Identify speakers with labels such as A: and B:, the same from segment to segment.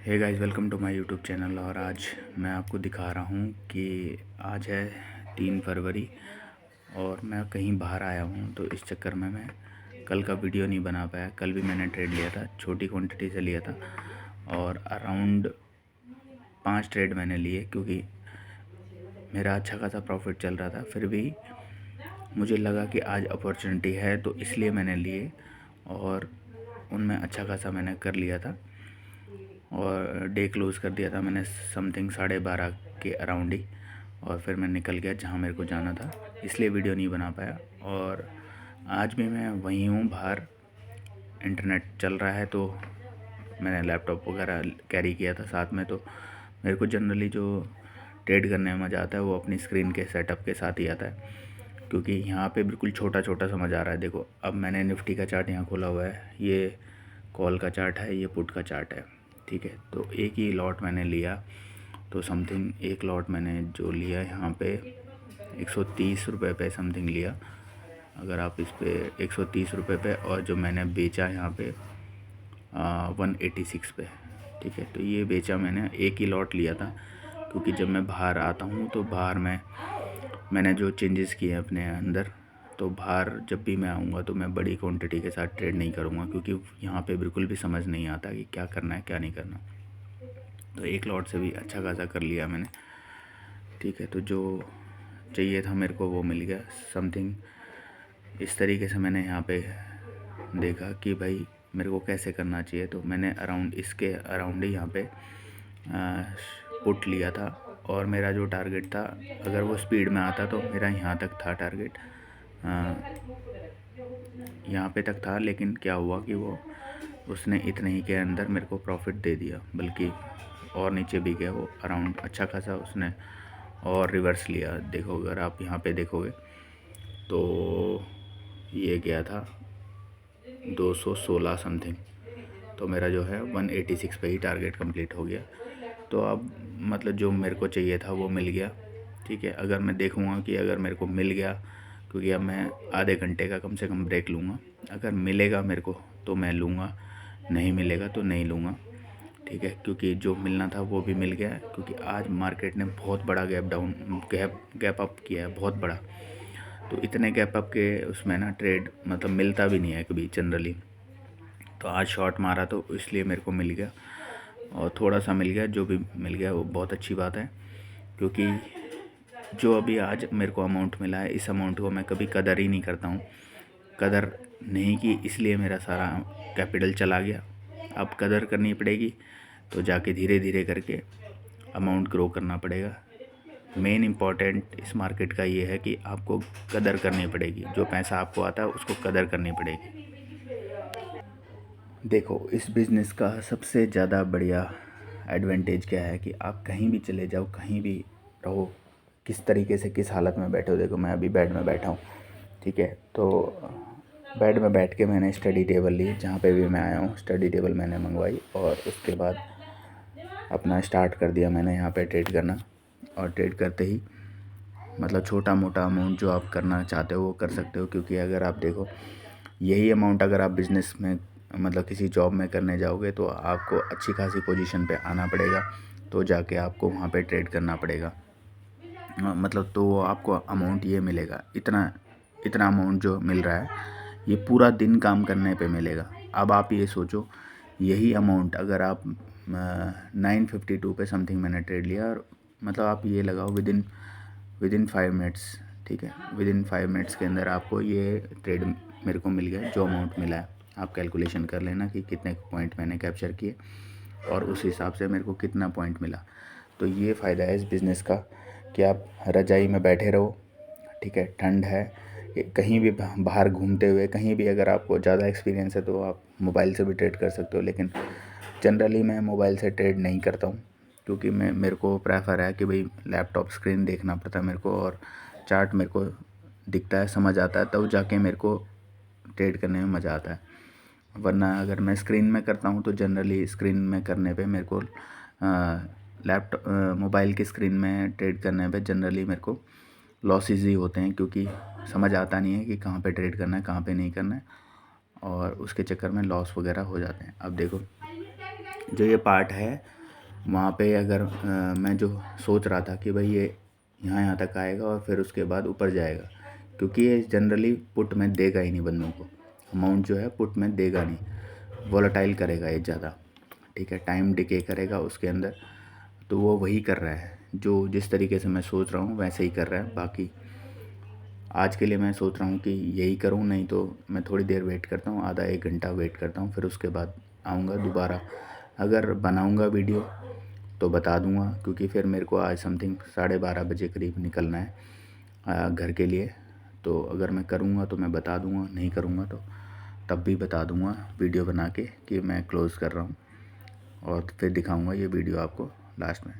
A: Hey guys, welcome to my YouTube channel. और आज मैं आपको दिखा रहा हूँ कि आज है 3 फरवरी और मैं कहीं बाहर आया हूँ, तो इस चक्कर में मैं कल का वीडियो नहीं बना पाया। कल भी मैंने ट्रेड लिया था, छोटी क्वांटिटी से लिया था और अराउंड 5 ट्रेड मैंने लिए क्योंकि मेरा अच्छा खासा प्रॉफिट चल रहा था। फिर भी मुझे लगा कि आज अपॉर्चुनिटी है, तो इसलिए मैंने लिए और उनमें अच्छा खासा मैंने कर लिया था और डे क्लोज़ कर दिया था मैंने समथिंग 12:30 के अराउंड ही। और फिर मैं निकल गया जहाँ मेरे को जाना था, इसलिए वीडियो नहीं बना पाया। और आज भी मैं वहीं हूँ बाहर, इंटरनेट चल रहा है, तो मैंने लैपटॉप वगैरह कैरी किया था साथ में। तो मेरे को जनरली जो ट्रेड करने में मज़ा आता है वो अपनी स्क्रीन के सेटअप के साथ ही आता है, क्योंकि यहाँ पे बिल्कुल छोटा छोटा समझ आ रहा है। देखो, अब मैंने निफ्टी का चार्ट यहाँ खोला हुआ है, ये कॉल का चार्ट है, ये पुट का चार्ट है, ठीक है। तो एक ही लॉट मैंने लिया, तो समथिंग एक लॉट मैंने जो लिया यहाँ पे 130 रुपये पे समथिंग लिया। अगर आप इस पे 130 रुपये पे, और जो मैंने बेचा यहाँ पे 186 पे, ठीक है। तो ये बेचा मैंने, एक ही लॉट लिया था, क्योंकि जब मैं बाहर आता हूँ तो बाहर मैंने जो चेंजेस किए अपने अंदर, तो बाहर जब भी मैं आऊँगा तो मैं बड़ी क्वांटिटी के साथ ट्रेड नहीं करूँगा, क्योंकि यहाँ पे बिल्कुल भी समझ नहीं आता कि क्या करना है क्या नहीं करना। तो एक लॉट से भी अच्छा खासा कर लिया मैंने, ठीक है। तो जो चाहिए था मेरे को वो मिल गया समथिंग। इस तरीके से मैंने यहाँ पे देखा कि भाई मेरे को कैसे करना चाहिए, तो मैंने अराउंड इसके अराउंड ही यहाँ पे पुट लिया था। और मेरा जो टारगेट था, अगर वो स्पीड में आता तो मेरा यहाँ तक था टारगेट, यहाँ पे तक था। लेकिन क्या हुआ कि वो उसने इतने ही के अंदर मेरे को प्रॉफिट दे दिया, बल्कि और नीचे भी गया वो अराउंड अच्छा खासा उसने, और रिवर्स लिया। देखो, अगर आप यहाँ पे देखोगे तो ये गया था 216 समथिंग, तो मेरा जो है 186 पे ही टारगेट कंप्लीट हो गया। तो अब मतलब जो मेरे को चाहिए था वो मिल गया, ठीक है। अगर मैं देखूँगा कि अगर मेरे को मिल गया, क्योंकि अब मैं आधे घंटे का कम से कम ब्रेक लूँगा, अगर मिलेगा मेरे को तो मैं लूँगा, नहीं मिलेगा तो नहीं लूँगा, ठीक है। क्योंकि जो मिलना था वो भी मिल गया है, क्योंकि आज मार्केट ने बहुत बड़ा गैप अप किया है, बहुत बड़ा। तो इतने गैप अप के उसमें ना ट्रेड मतलब मिलता भी नहीं है कभी जनरली। तो आज शॉर्ट मारा तो इसलिए मेरे को मिल गया, और थोड़ा सा मिल गया, जो भी मिल गया वो बहुत अच्छी बात है। क्योंकि जो अभी आज मेरे को अमाउंट मिला है, इस अमाउंट को मैं कभी कदर ही नहीं करता हूँ। कदर नहीं की, इसलिए मेरा सारा कैपिटल चला गया। अब कदर करनी पड़ेगी, तो जाके धीरे धीरे करके अमाउंट ग्रो करना पड़ेगा। मेन इम्पॉर्टेंट इस मार्केट का ये है कि आपको कदर करनी पड़ेगी, जो पैसा आपको आता है उसको कदर करनी पड़ेगी। देखो, इस बिज़नेस का सबसे ज़्यादा बढ़िया एडवांटेज क्या है कि आप कहीं भी चले जाओ, कहीं भी रहो, किस तरीके से किस हालत में बैठे हो। देखो, मैं अभी बेड में बैठा हूँ, ठीक है। तो बेड में बैठ के मैंने स्टडी टेबल ली, जहाँ पे भी मैं आया हूँ स्टडी टेबल मैंने मंगवाई, और उसके बाद अपना स्टार्ट कर दिया मैंने यहाँ पे ट्रेड करना। और ट्रेड करते ही मतलब छोटा मोटा अमाउंट जो आप करना चाहते हो वो कर सकते हो, क्योंकि अगर आप देखो, यही अमाउंट अगर आप बिज़नेस में मतलब किसी जॉब में करने जाओगे तो आपको अच्छी खासी पोजीशन पे आना पड़ेगा, तो जाके आपको वहाँ पे ट्रेड करना पड़ेगा। मतलब तो आपको अमाउंट ये मिलेगा, इतना इतना अमाउंट जो मिल रहा है ये पूरा दिन काम करने पे मिलेगा। अब आप ये सोचो, यही अमाउंट अगर आप 952 पे समथिंग मैंने ट्रेड लिया, और मतलब आप ये लगाओ विदिन 5 मिनट्स, ठीक है। विदिन 5 मिनट्स के अंदर आपको ये ट्रेड मेरे को मिल गया, जो अमाउंट मिला है। आप कैलकुलेशन कर लेना कि कितने पॉइंट मैंने कैप्चर किए और उस हिसाब से मेरे को कितना पॉइंट मिला। तो ये फ़ायदा है इस बिज़नेस का कि आप रज़ाई में बैठे रहो, ठीक है, ठंड है, कहीं भी बाहर घूमते हुए, कहीं भी अगर आपको ज़्यादा एक्सपीरियंस है तो आप मोबाइल से भी ट्रेड कर सकते हो। लेकिन जनरली मैं मोबाइल से ट्रेड नहीं करता हूँ, क्योंकि मेरे को प्रेफर है कि भाई लैपटॉप स्क्रीन देखना पड़ता है मेरे को, और चार्ट मेरे को दिखता है, समझ आता है, तब जाके मेरे को ट्रेड करने में मज़ा आता है। वरना अगर मैं स्क्रीन में करता हूँ तो जनरली स्क्रीन में करने पे मेरे को लैपटॉप मोबाइल की स्क्रीन में ट्रेड करने पे जनरली मेरे को लॉसेस ही होते हैं, क्योंकि समझ आता नहीं है कि कहाँ पे ट्रेड करना है, कहाँ पे नहीं करना है, और उसके चक्कर में लॉस वगैरह हो जाते हैं। अब देखो, जो ये पार्ट है वहाँ पे अगर मैं जो सोच रहा था कि भाई ये यहाँ तक आएगा और फिर उसके बाद ऊपर जाएगा, क्योंकि ये जनरली पुट में देगा ही नहीं बंदों को, अमाउंट जो है पुट में देगा नहीं, वोलेटाइल करेगा ये ज़्यादा, ठीक है, टाइम डिके करेगा उसके अंदर। तो वो वही कर रहा है, जो जिस तरीके से मैं सोच रहा हूँ वैसे ही कर रहा है। बाकी आज के लिए मैं सोच रहा हूँ कि यही करूँ, नहीं तो मैं थोड़ी देर वेट करता हूँ, आधा 1 घंटा वेट करता हूँ, फिर उसके बाद आऊँगा दोबारा। अगर बनाऊँगा वीडियो तो बता दूँगा, क्योंकि फिर मेरे को आज समथिंग 12:30 बजे करीब निकलना है घर के लिए। तो अगर मैं करूँगा तो मैं बता दूँगा, नहीं करूँगा तो तब भी बता दूँगा वीडियो बना के कि मैं क्लोज़ कर रहा हूँ, और फिर दिखाऊँगा ये वीडियो आपको लास्ट में।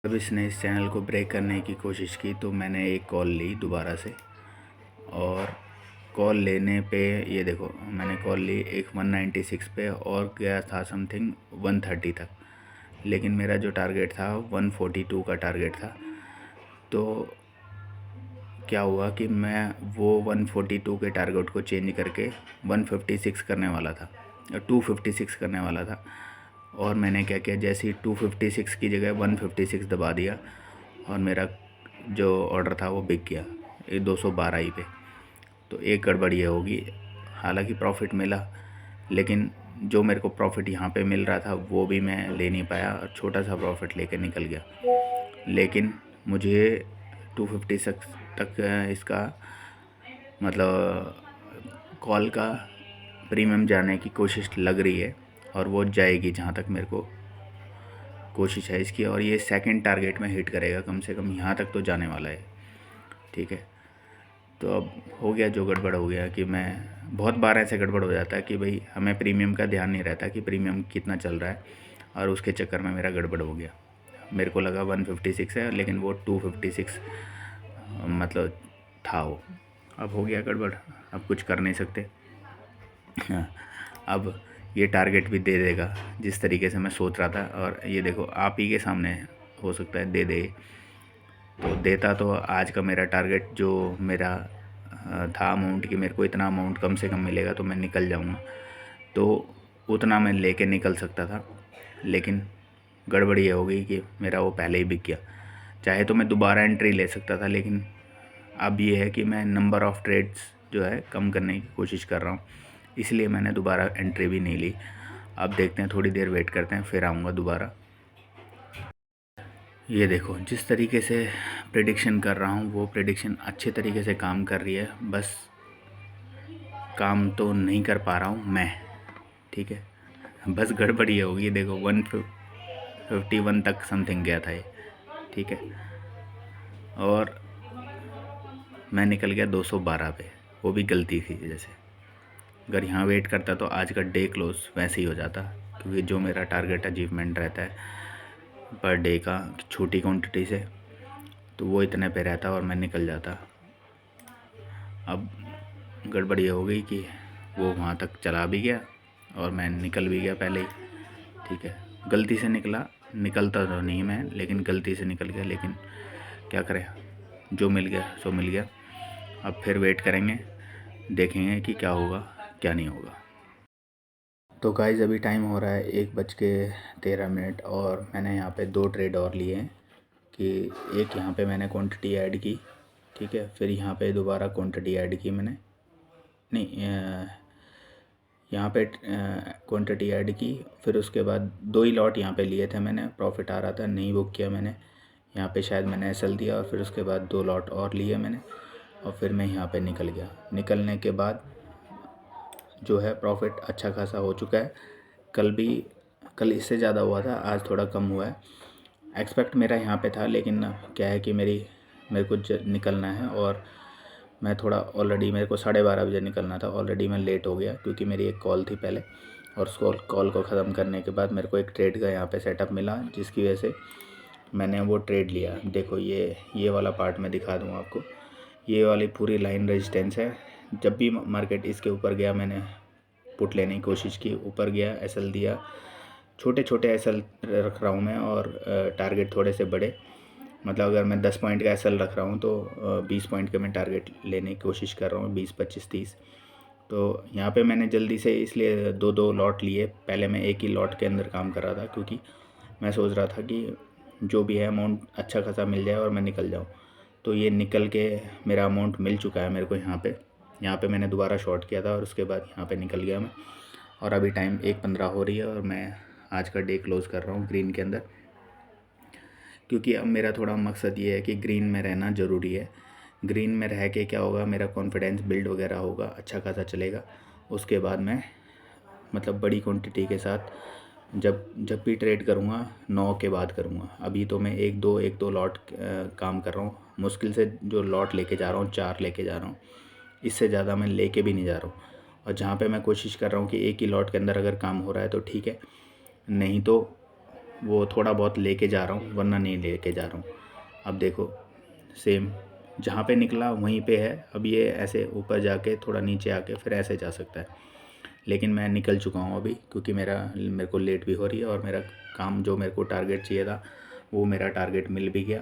A: जब इसने इस चैनल को ब्रेक करने की कोशिश की तो मैंने एक कॉल ली दोबारा से, और कॉल लेने पे ये देखो मैंने कॉल ली एक 196 पे और गया था समथिंग 130 तक, लेकिन मेरा जो टारगेट था 142 का टारगेट था। तो क्या हुआ कि मैं वो 142 के टारगेट को चेंज करके 156 करने वाला था, 256 करने वाला था, और मैंने क्या किया, जैसे ही 256 की जगह 156 दबा दिया और मेरा जो ऑर्डर था वो बिक गया ये 212 ही पे। तो एक गड़बड़ ये होगी, हालांकि प्रॉफिट मिला, लेकिन जो मेरे को प्रॉफिट यहाँ पे मिल रहा था वो भी मैं ले नहीं पाया, और छोटा सा प्रॉफिट लेके निकल गया। लेकिन मुझे 256 तक इसका मतलब कॉल का प्रीमियम जाने की कोशिश लग रही है, और वो जाएगी जहाँ तक मेरे को कोशिश है इसकी, और ये सेकंड टारगेट में हिट करेगा, कम से कम यहाँ तक तो जाने वाला है, ठीक है। तो अब हो गया जो गड़बड़ हो गया, कि मैं बहुत बार ऐसे गड़बड़ हो जाता है कि भाई हमें प्रीमियम का ध्यान नहीं रहता कि प्रीमियम कितना चल रहा है, और उसके चक्कर में मेरा गड़बड़ हो गया। मेरे को लगा 156 है, लेकिन वो 256 मतलब था वो। अब हो गया गड़बड़, अब कुछ कर नहीं सकते। अब ये टारगेट भी दे देगा जिस तरीके से मैं सोच रहा था, और ये देखो आप ही के सामने हो सकता है दे दे। तो देता तो आज का मेरा टारगेट जो मेरा था अमाउंट की, मेरे को इतना अमाउंट कम से कम मिलेगा तो मैं निकल जाऊंगा, तो उतना मैं लेके निकल सकता था। लेकिन गड़बड़ ये हो गई कि मेरा वो पहले ही बिक गया। चाहे तो मैं दोबारा एंट्री ले सकता था, लेकिन अब ये है कि मैं नंबर ऑफ़ ट्रेड्स जो है कम करने की कोशिश कर रहा हूँ, इसलिए मैंने दोबारा एंट्री भी नहीं ली। अब देखते हैं, थोड़ी देर वेट करते हैं, फिर आऊँगा दोबारा। ये देखो जिस तरीके से प्रेडिक्शन कर रहा हूँ वो प्रेडिक्शन अच्छे तरीके से काम कर रही है, बस काम तो नहीं कर पा रहा हूँ मैं, ठीक है। बस गड़बड़ ये होगी, देखो 151 तक समथिंग गया था ये, ठीक है, और मैं निकल गया 212 पे, वो भी गलती थी। जैसे अगर यहाँ वेट करता तो आज का डे क्लोज वैसे ही हो जाता, क्योंकि जो मेरा टारगेट अचीवमेंट रहता है पर डे का छोटी क्वांटिटी से, तो वो इतने पे रहता और मैं निकल जाता। अब गड़बड़ ये हो गई कि वो वहाँ तक चला भी गया और मैं निकल भी गया पहले ही, ठीक है। गलती से निकलता तो नहीं मैं, लेकिन गलती से निकल गया, लेकिन क्या करें, जो मिल गया सो मिल गया। अब फिर वेट करेंगे, देखेंगे कि क्या होगा क्या नहीं होगा। तो गाइज़ अभी टाइम हो रहा है 1:13, और मैंने यहाँ पे 2 ट्रेड और लिए हैं, कि एक यहाँ पे मैंने क्वांटिटी ऐड की, ठीक है, फिर यहाँ पे दोबारा क्वांटिटी ऐड की मैंने, नहीं यहाँ पे क्वांटिटी ऐड की, फिर उसके बाद 2 ही लॉट यहाँ पे लिए थे मैंने, प्रॉफिट आ रहा था, नहीं बुक किया मैंने, यहाँ पे शायद मैंने एसएल दिया, और फिर उसके बाद 2 लॉट और लिए मैंने, और फिर मैं यहाँ पे निकल गया। निकलने के बाद जो है प्रॉफिट अच्छा खासा हो चुका है। कल इससे ज़्यादा हुआ था, आज थोड़ा कम हुआ है। एक्सपेक्ट मेरा यहाँ पे था, लेकिन क्या है कि मेरे को निकलना है, और मैं थोड़ा ऑलरेडी, मेरे को 12:30 बजे निकलना था, ऑलरेडी मैं लेट हो गया, क्योंकि मेरी एक कॉल थी पहले, और उस कॉल को ख़त्म करने के बाद मेरे को एक ट्रेड का यहाँ पे सेटअप मिला, जिसकी वजह से मैंने वो ट्रेड लिया। देखो ये वाला पार्ट मैं दिखा दूँ आपको, ये वाली पूरी लाइन रेजिस्टेंस है। जब भी मार्केट इसके ऊपर गया मैंने पुट लेने की कोशिश की, ऊपर गया एसएल दिया, छोटे छोटे एसएल रख रहा हूँ मैं, और टारगेट थोड़े से बड़े, मतलब अगर मैं 10 पॉइंट का एसएल रख रहा हूँ तो 20 पॉइंट के मैं टारगेट लेने की कोशिश कर रहा हूँ, 20, 25, 30। तो यहाँ पे मैंने जल्दी से इसलिए 2-2 लॉट लिए। पहले मैं एक ही लॉट के अंदर काम कर रहा था, क्योंकि मैं सोच रहा था कि जो भी है अमाउंट अच्छा खासा मिल जाए और मैं निकल जाऊँ। तो ये निकल के मेरा अमाउंट मिल चुका है मेरे को। यहाँ पे मैंने दोबारा शॉर्ट किया था और उसके बाद यहाँ पे निकल गया मैं। और अभी टाइम 1:15 हो रही है और मैं आज का डे क्लोज़ कर रहा हूँ ग्रीन के अंदर, क्योंकि अब मेरा थोड़ा मकसद ये है कि ग्रीन में रहना ज़रूरी है। ग्रीन में रह के क्या होगा, मेरा कॉन्फिडेंस बिल्ड वगैरह होगा, अच्छा खासा चलेगा। उसके बाद मैं मतलब बड़ी क्वांटिटी के साथ जब भी ट्रेड करूँगा 9 के बाद करूँगा। अभी तो मैं एक दो लॉट काम कर रहा हूँ। मुश्किल से जो लॉट लेके जा रहा हूँ 4 लेके जा रहा हूँ, इससे ज़्यादा मैं लेके भी नहीं जा रहा हूँ। और जहाँ पे मैं कोशिश कर रहा हूँ कि एक ही लॉट के अंदर अगर काम हो रहा है तो ठीक है, नहीं तो वो थोड़ा बहुत लेके जा रहा हूँ, वरना नहीं लेके जा रहा हूँ। अब देखो सेम जहाँ पे निकला वहीं पे है। अब ये ऐसे ऊपर जाके थोड़ा नीचे आके फिर ऐसे जा सकता है, लेकिन मैं निकल चुका हूँ अभी, क्योंकि मेरे को लेट भी हो रही है और मेरा काम जो मेरे को टारगेट चाहिए था वो मेरा टारगेट मिल भी गया।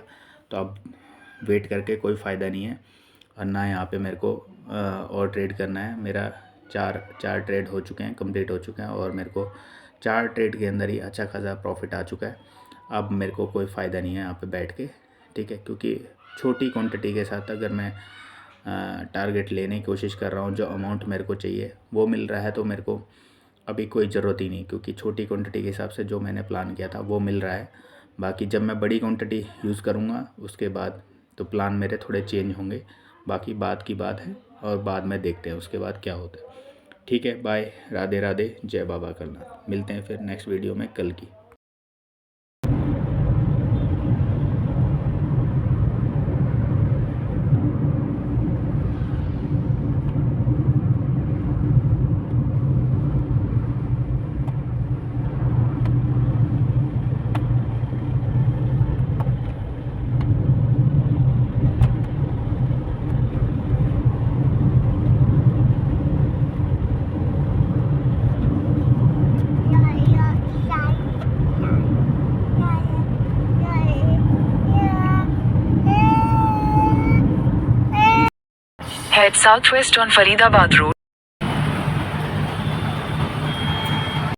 A: तो अब वेट करके कोई फ़ायदा नहीं है, और ना यहाँ पे मेरे को और ट्रेड करना है। मेरा चार ट्रेड हो चुके हैं, कंप्लीट हो चुके हैं, और मेरे को 4 ट्रेड के अंदर ही अच्छा खासा प्रॉफिट आ चुका है। अब मेरे को कोई फ़ायदा नहीं है यहाँ पे बैठ के, ठीक है, क्योंकि छोटी क्वांटिटी के साथ अगर मैं टारगेट लेने की कोशिश कर रहा हूँ, जो अमाउंट मेरे को चाहिए वो मिल रहा है, तो मेरे को अभी कोई ज़रूरत ही नहीं, क्योंकि छोटी क्वांटिटी के हिसाब से जो मैंने प्लान किया था वो मिल रहा है। बाकी जब मैं बड़ी क्वांटिटी यूज़ करूँगा उसके बाद तो प्लान मेरे थोड़े चेंज होंगे। बाकी बात की बात है, और बाद में देखते हैं उसके बाद क्या होता है। ठीक है, बाय, राधे राधे, जय बाबा करनाथ। मिलते हैं फिर नेक्स्ट वीडियो में कल की।
B: Head southwest on Faridabad Road.